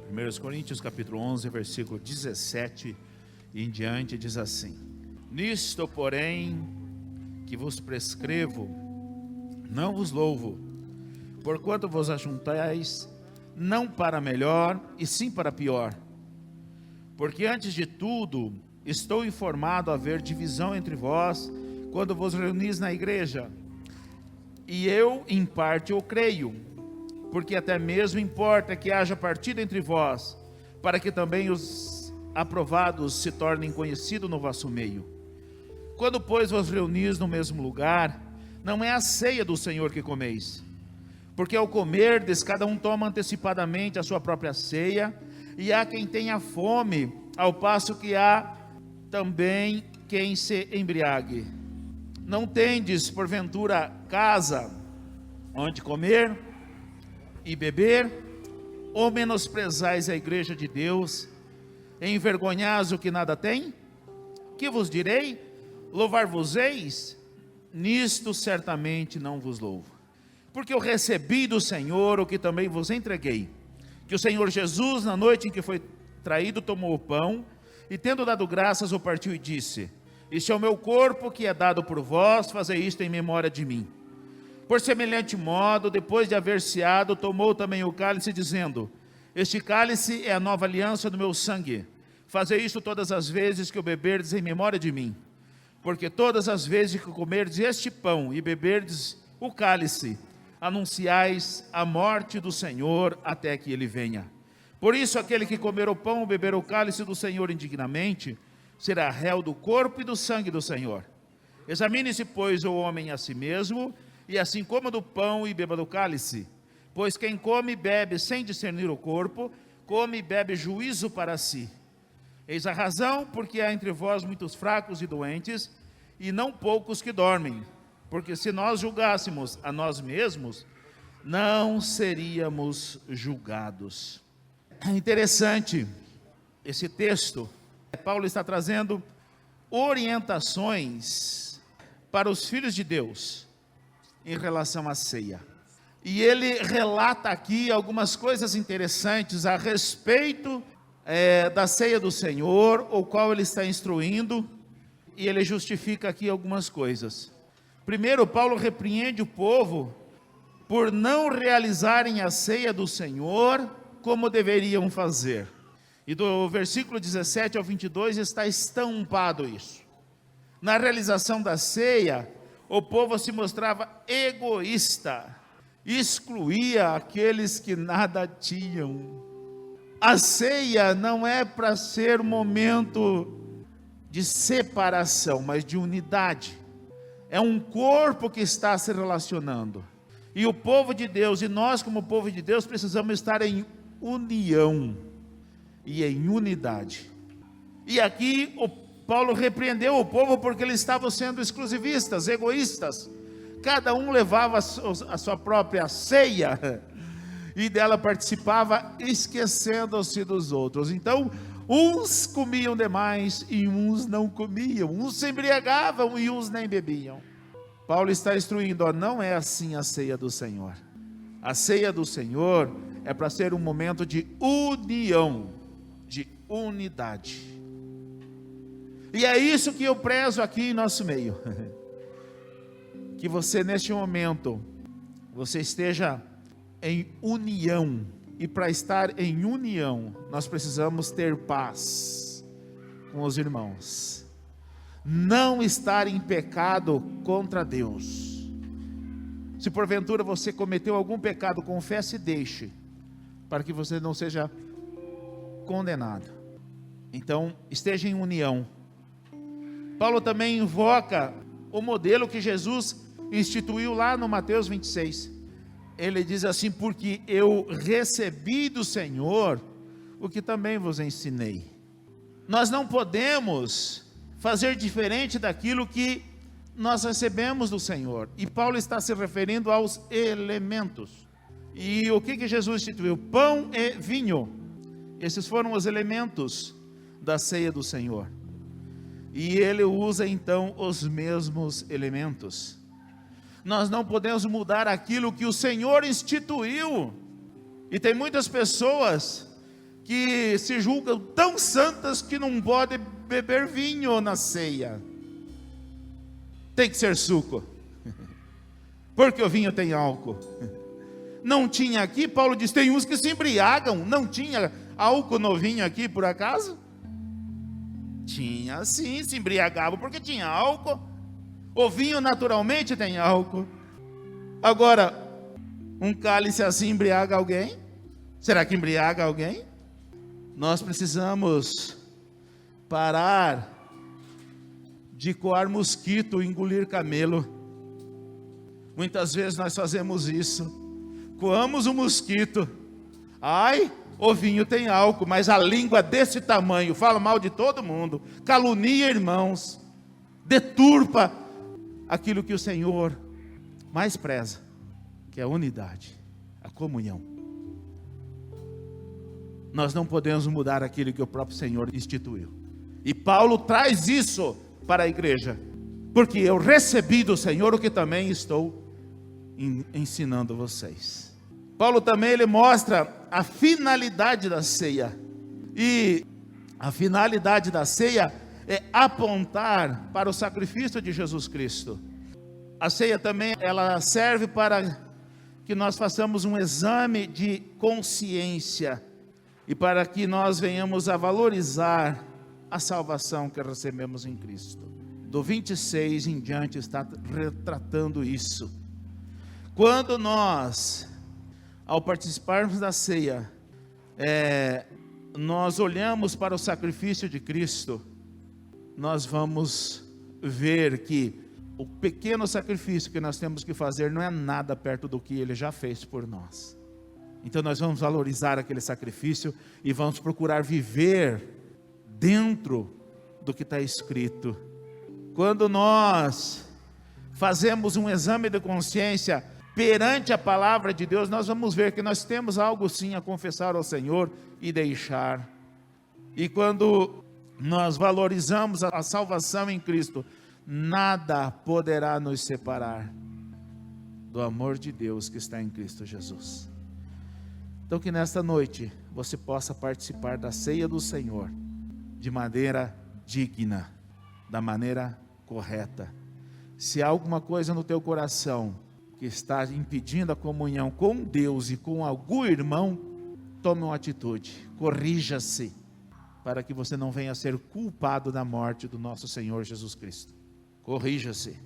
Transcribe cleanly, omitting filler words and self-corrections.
1 Coríntios capítulo 11, versículo 17 e em diante diz assim: Nisto, porém, que vos prescrevo, não vos louvo, porquanto vos ajuntais, não para melhor, e sim para pior. Porque antes de tudo, estou informado haver divisão entre vós, quando vos reunis na igreja. E eu, em parte, o creio, porque até mesmo importa que haja partida entre vós, para que também os aprovados se tornem conhecidos no vosso meio. Quando, pois, vos reunis no mesmo lugar, não é a ceia do Senhor que comeis, porque ao comerdes, cada um toma antecipadamente a sua própria ceia, e há quem tenha fome, ao passo que há também quem se embriague. Não tendes, porventura, casa onde comer e beber, ou menosprezais a igreja de Deus, e envergonhais o que nada tem? Que vos direi? Louvar-vos-eis? Nisto certamente não vos louvo. Porque eu recebi do Senhor o que também vos entreguei, que o Senhor Jesus, na noite em que foi traído, tomou o pão, e tendo dado graças, o partiu e disse: Este é o meu corpo que é dado por vós, fazei isto em memória de mim. Por semelhante modo, depois de haver ceado, tomou também o cálice, dizendo: Este cálice é a nova aliança do meu sangue. Fazei isto todas as vezes que o beberdes em memória de mim. Porque todas as vezes que comerdes este pão e beberdes o cálice, anunciais a morte do Senhor até que ele venha. Por isso, aquele que comer o pão ou beber o cálice do Senhor indignamente, será réu do corpo e do sangue do Senhor. Examine-se, pois, o homem a si mesmo, e assim coma do pão e beba do cálice. Pois quem come e bebe sem discernir o corpo, come e bebe juízo para si. Eis a razão, porque há entre vós muitos fracos e doentes, e não poucos que dormem. Porque se nós julgássemos a nós mesmos, não seríamos julgados. É interessante esse texto. Paulo está trazendo orientações para os filhos de Deus em relação à ceia. E ele relata aqui algumas coisas interessantes a respeito da ceia do Senhor, o qual ele está instruindo, e ele justifica aqui algumas coisas. Primeiro, Paulo repreende o povo por não realizarem a ceia do Senhor como deveriam fazer. E do versículo 17 ao 22 está estampado isso. Na realização da ceia, o povo se mostrava egoísta, excluía aqueles que nada tinham. A ceia não é para ser um momento de separação, mas de unidade. É um corpo que está se relacionando. E o povo de Deus, e nós como povo de Deus, precisamos estar em união e em unidade. E aqui Paulo repreendeu o povo porque eles estavam sendo exclusivistas, egoístas. Cada um levava a sua própria ceia e dela participava, esquecendo-se dos outros. Então, uns comiam demais e uns não comiam. Uns se embriagavam e uns nem bebiam. Paulo está instruindo, não é assim a ceia do Senhor. A ceia do Senhor é para ser um momento de união, de unidade. E é isso que eu prezo aqui em nosso meio. Que você neste momento, você esteja em união. E para estar em união, nós precisamos ter paz com os irmãos. Não estar em pecado contra Deus. Se porventura você cometeu algum pecado, confesse e deixe, para que você não seja condenado. Então, esteja em união. Paulo também invoca o modelo que Jesus instituiu lá no Mateus 26. Ele diz assim: porque eu recebi do Senhor o que também vos ensinei. Nós não podemos fazer diferente daquilo que nós recebemos do Senhor. E Paulo está se referindo aos elementos. E o que Jesus instituiu? Pão e vinho. Esses foram os elementos da ceia do Senhor. E ele usa então os mesmos elementos. Nós não podemos mudar aquilo que o Senhor instituiu. E tem muitas pessoas que se julgam tão santas que não podem beber vinho na ceia. Tem que ser suco, porque o vinho tem álcool. Não tinha aqui, Paulo diz, tem uns que se embriagam. Não tinha álcool no vinho aqui, por acaso? Tinha sim, se embriagavam porque tinha álcool. O vinho naturalmente tem álcool. Agora, um cálice assim embriaga alguém? Será que embriaga alguém? Nós precisamos parar de coar mosquito e engolir camelo. Muitas vezes nós fazemos isso. Coamos o mosquito. Ai, o vinho tem álcool, mas a língua desse tamanho fala mal de todo mundo, calunia irmãos, deturpa aquilo que o Senhor mais preza, que é a unidade, a comunhão. Nós não podemos mudar aquilo que o próprio Senhor instituiu. E Paulo traz isso para a igreja, porque eu recebi do Senhor o que também estou ensinando vocês. Paulo também ele mostra a finalidade da ceia. E a finalidade da ceia é apontar para o sacrifício de Jesus Cristo. A ceia também ela serve para que nós façamos um exame de consciência e para que nós venhamos a valorizar a salvação que recebemos em Cristo. Do 26 em diante está retratando isso. Quando nós, ao participarmos da ceia, nós olhamos para o sacrifício de Cristo, nós vamos ver que o pequeno sacrifício que nós temos que fazer não é nada perto do que Ele já fez por nós. Então nós vamos valorizar aquele sacrifício e vamos procurar viver dentro do que está escrito. Quando nós fazemos um exame de consciência perante a palavra de Deus, nós vamos ver que nós temos algo sim a confessar ao Senhor e deixar. E quando nós valorizamos a salvação em Cristo, nada poderá nos separar do amor de Deus que está em Cristo Jesus. Então que nesta noite você possa participar da ceia do Senhor de maneira digna, da maneira correta. Se há alguma coisa no teu coração que está impedindo a comunhão com Deus e com algum irmão, tome uma atitude, corrija-se, para que você não venha a ser culpado da morte do nosso Senhor Jesus Cristo. Corrija-se.